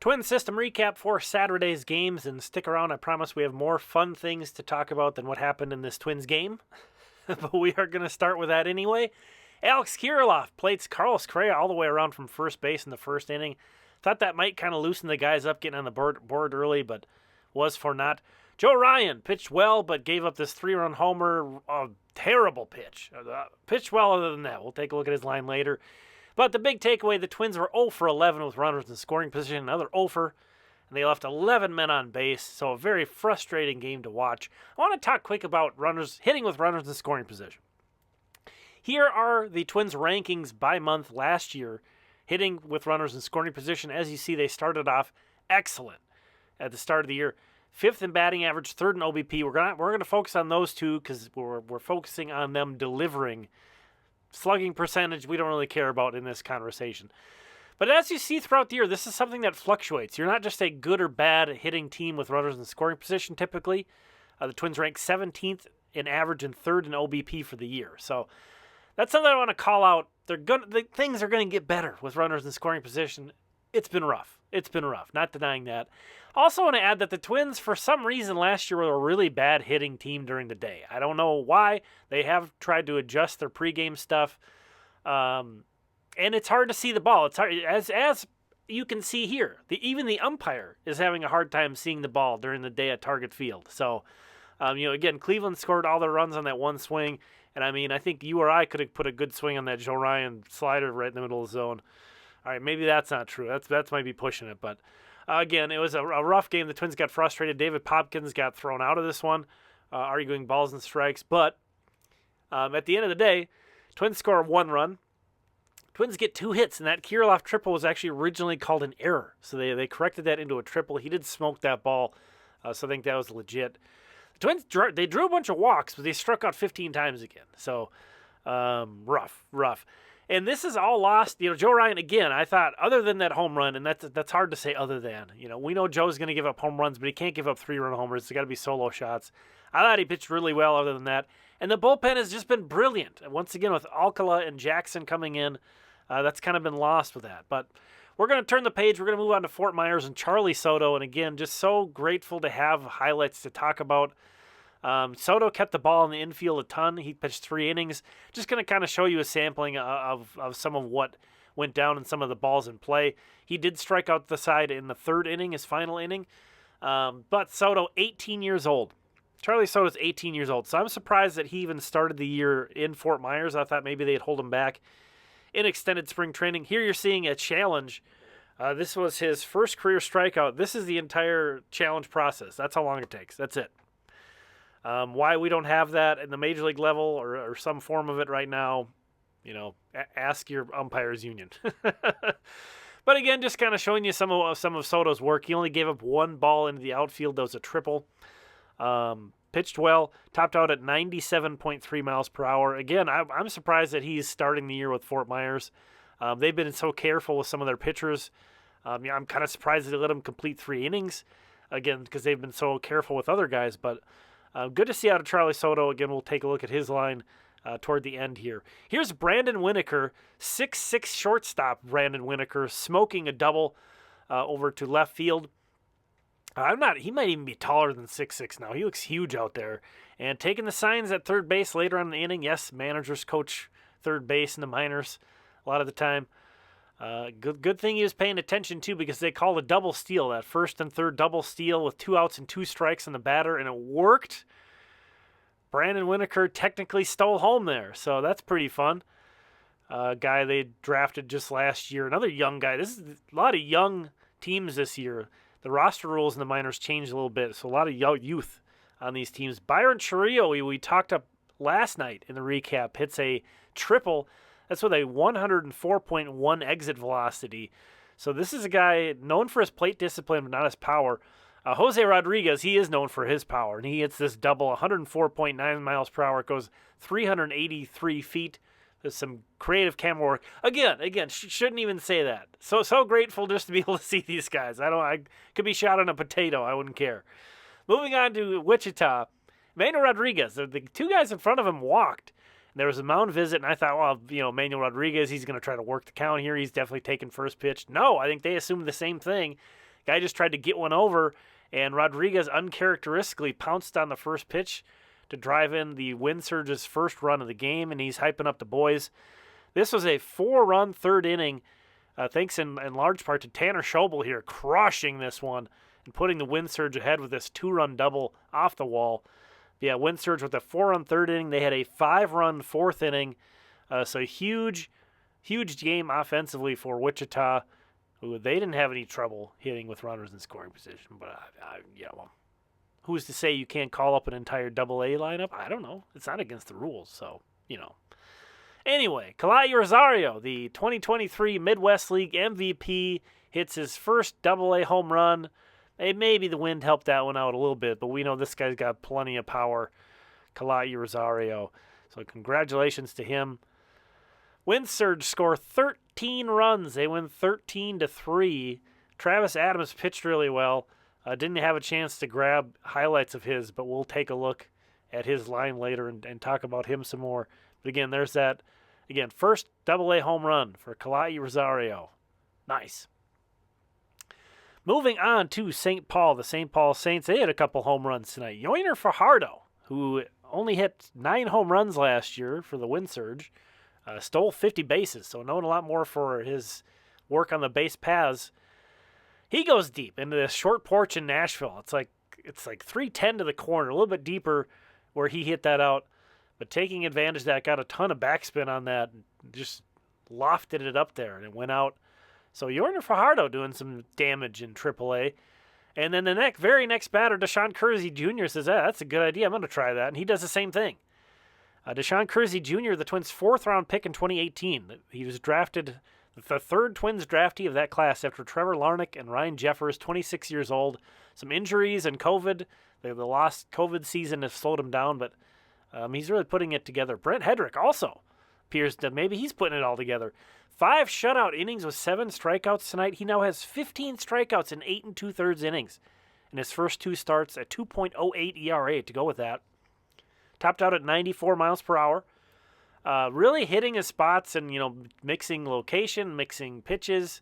Twin System recap for Saturday's games, and stick around. I promise we have more fun things to talk about than what happened in this Twins game. But we are going to start with that anyway. Alex Kirilloff plates Carlos Correa all the way around from first base in the first inning. Thought that might kind of loosen the guys up getting on the board early, but was for not. Joe Ryan pitched well, but gave up this 3-run homer. A terrible pitch. Pitched well other than that. We'll take a look at his line later. But the big takeaway, the Twins were 0 for 11 with runners in scoring position. Another 0 for, and they left 11 men on base. So a very frustrating game to watch. I want to talk quick about hitting with runners in scoring position. Here are the Twins' rankings by month last year, hitting with runners in scoring position. As you see, they started off excellent at the start of the year. 5th in batting average, 3rd in OBP. We're going to focus on those two because we're focusing on them delivering. Slugging percentage, we don't really care about in this conversation. But as you see throughout the year, this is something that fluctuates. You're not just a good or bad hitting team with runners in scoring position typically. The Twins rank 17th in average and 3rd in OBP for the year. So that's something I want to call out. Things are going to get better with runners in scoring position. It's been rough. Not denying that. Also want to add that the Twins, for some reason last year, were a really bad hitting team during the day. I don't know why. They have tried to adjust their pregame stuff. And it's hard to see the ball. It's hard, as you can see here. Even the umpire is having a hard time seeing the ball during the day at Target Field. So, again, Cleveland scored all their runs on that one swing. And, I think you or I could have put a good swing on that Joe Ryan slider right in the middle of the zone. All right, maybe that's not true. That might be pushing it. But, again, it was a rough game. The Twins got frustrated. David Popkins got thrown out of this one, arguing balls and strikes. But at the end of the day, Twins score 1 run. Twins get 2 hits, and that Kirilloff triple was actually originally called an error. So they corrected that into a triple. He did smoke that ball, so I think that was legit. The Twins, they drew a bunch of walks, but they struck out 15 times again. So rough. And this is all lost. Joe Ryan, again, I thought, other than that home run, and that's hard to say other than. We know Joe's going to give up home runs, but he can't give up 3-run homers. It's got to be solo shots. I thought he pitched really well other than that. And the bullpen has just been brilliant. And once again, with Alcala and Jackson coming in, that's kind of been lost with that. But we're going to turn the page. We're going to move on to Fort Myers and Charlee Soto. And again, just so grateful to have highlights to talk about. Soto kept the ball in the infield a ton. He pitched 3 innings. Just going to kind of show you a sampling of some of what went down and some of the balls in play. He did strike out the side in the 3rd inning, his final inning. But Soto, 18 years old. Charlee Soto's 18 years old. So I'm surprised that he even started the year in Fort Myers. I thought maybe they'd hold him back in extended spring training. Here you're seeing a challenge. This was his first career strikeout. This is the entire challenge process. That's how long it takes. That's it. Why we don't have that in the major league level or some form of it right now, ask your umpires union. But again, just kind of showing you some of Soto's work. He only gave up 1 ball into the outfield. That was a triple. Pitched well, topped out at 97.3 miles per hour. Again, I'm surprised that he's starting the year with Fort Myers. They've been so careful with some of their pitchers. I'm kind of surprised they let him complete 3 innings, again, because they've been so careful with other guys. But good to see out of Charlee Soto. Again, we'll take a look at his line toward the end here. Here's Brandon Winokur, 6'6" shortstop Brandon Winokur, smoking a double over to left field. He might even be taller than 6'6" now. He looks huge out there. And taking the signs at third base later on in the inning. Yes, managers coach third base in the minors a lot of the time. Good thing he was paying attention too, because they called a double steal, that 1st and 3rd double steal with 2 outs and 2 strikes on the batter, and it worked. Brandon Winokur technically stole home there, so that's pretty fun. Guy they drafted just last year, another young guy. This is a lot of young teams this year. The roster rules in the minors changed a little bit, so a lot of youth on these teams. Byron Chourio, we talked up last night in the recap, hits a triple. That's with a 104.1 exit velocity. So this is a guy known for his plate discipline, but not his power. Jose Rodriguez, he is known for his power, and he hits this double, 104.9 miles per hour. It goes 383 feet. There's some creative camera work. Again, shouldn't even say that. So grateful just to be able to see these guys. I could be shot on a potato. I wouldn't care. Moving on to Wichita, Emmanuel Rodriguez. The 2 guys in front of him walked. There was a mound visit, and I thought, well, Emmanuel Rodriguez, he's going to try to work the count here. He's definitely taking first pitch. No, I think they assumed the same thing. Guy just tried to get one over, and Rodriguez uncharacteristically pounced on the first pitch to drive in the Wind Surge's first run of the game, and he's hyping up the boys. This was a 4-run third inning, thanks in large part to Tanner Schobel here, crushing this one and putting the Wind Surge ahead with this 2-run double off the wall. Yeah, Wind Surge with a 4-run third inning. They had a 5-run fourth inning, so huge game offensively for Wichita. Who they didn't have any trouble hitting with runners in scoring position, but who's to say you can't call up an entire Double-A lineup? I don't know. It's not against the rules, so, Anyway, Kalai Rosario, the 2023 Midwest League MVP, hits his first Double-A home run. Maybe the wind helped that one out a little bit, but we know this guy's got plenty of power, Kalai Rosario. So congratulations to him. Wind Surge score 13 runs. They win 13-3. Travis Adams pitched really well. Didn't have a chance to grab highlights of his, but we'll take a look at his line later and talk about him some more. But again, there's that. Again, first Double-A home run for Kalai Rosario. Nice. Moving on to St. Paul, the St. Paul Saints. They had a couple home runs tonight. Yoyner Fajardo, who only hit 9 home runs last year for the Wind Surge, stole 50 bases, so known a lot more for his work on the base paths. He goes deep into this short porch in Nashville. It's like 310 to the corner, a little bit deeper where he hit that out. But taking advantage of that, got a ton of backspin on that, just lofted it up there, and it went out. So Yoyner Fajardo doing some damage in AAA. And then the very next batter, DaShawn Keirsey Jr. says, that's a good idea. I'm going to try that. And he does the same thing. DaShawn Keirsey Jr., the Twins' 4th-round pick in 2018. He was drafted the 3rd Twins draftee of that class after Trevor Larnach and Ryan Jeffers, 26 years old. Some injuries and COVID. The lost COVID season has slowed him down, but he's really putting it together. Brent Headrick also appears that maybe he's putting it all together. 5 shutout innings with 7 strikeouts tonight. He now has 15 strikeouts in 8 2/3 innings in his first 2 starts at 2.08 ERA to go with that. Topped out at 94 miles per hour. Really hitting his spots and, mixing location, mixing pitches.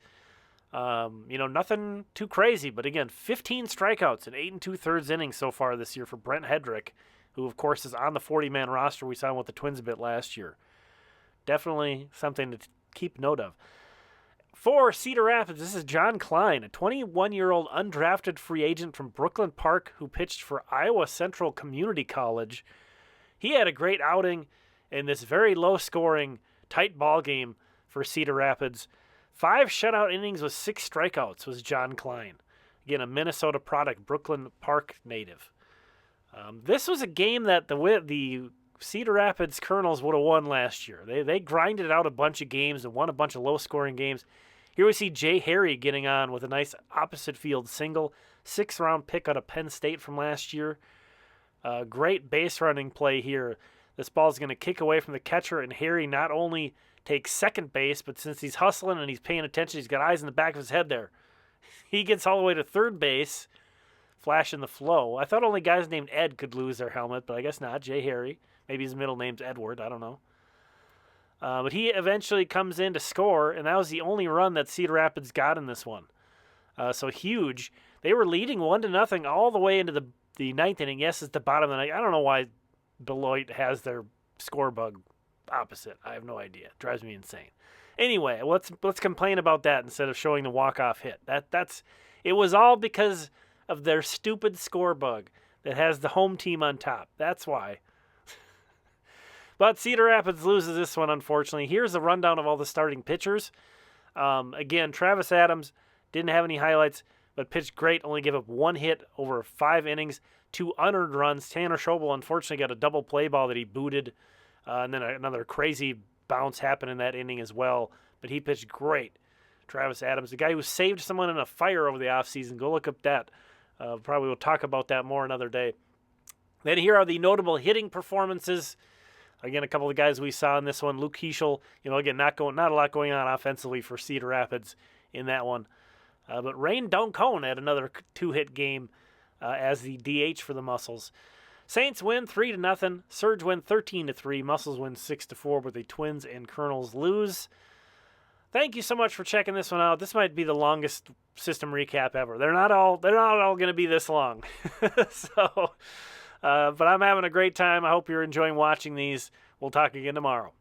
Nothing too crazy. But again, 15 strikeouts in 8 2/3 innings so far this year for Brent Headrick, who, of course, is on the 40-man roster. We saw him with the Twins a bit last year. Definitely something to keep note of. For Cedar Rapids, this is John Klein, a 21-year-old undrafted free agent from Brooklyn Park who pitched for Iowa Central Community College. He had a great outing in this very low-scoring, tight ball game for Cedar Rapids. 5 shutout innings with 6 strikeouts was John Klein. Again, a Minnesota product, Brooklyn Park native. This was a game that the Cedar Rapids Colonels would have won last year. They grinded out a bunch of games and won a bunch of low-scoring games. Here we see Jay Harry getting on with a nice opposite field single. 6th-round pick out of Penn State from last year. Great base running play here. This ball is going to kick away from the catcher, and Harry not only takes second base, but since he's hustling and he's paying attention, he's got eyes in the back of his head there. He gets all the way to third base, flashing the flow. I thought only guys named Ed could lose their helmet, but I guess not. Jay Harry. Maybe his middle name's Edward. I don't know. But he eventually comes in to score, and that was the only run that Cedar Rapids got in this one. So huge. They were leading 1-0 all the way into the 9th inning. Yes, it's the bottom of the 9th. I don't know why Beloit has their score bug opposite. I have no idea. It drives me insane. Anyway, let's complain about that instead of showing the walk-off hit. It was all because of their stupid score bug that has the home team on top. That's why. But Cedar Rapids loses this one, unfortunately. Here's a rundown of all the starting pitchers. Again, Travis Adams didn't have any highlights, but pitched great. Only gave up 1 hit over 5 innings, 2 unearned runs. Tanner Schobel, unfortunately, got a double play ball that he booted. And then another crazy bounce happened in that inning as well. But he pitched great. Travis Adams, the guy who saved someone in a fire over the offseason. Go look up that. Probably we'll talk about that more another day. Then here are the notable hitting performances. Again, a couple of guys we saw in this one. Luke Heschel, again, not a lot going on offensively for Cedar Rapids in that one. But Rain Doncone had another 2-hit game as the DH for the Mussels. Saints win 3-0. Surge win 13-3. Mussels win 6-4, but the Twins and Colonels lose. thank you so much for checking this one out. This might be the longest system recap ever. They're not all going to be this long. So, but I'm having a great time. I hope you're enjoying watching these. We'll talk again tomorrow.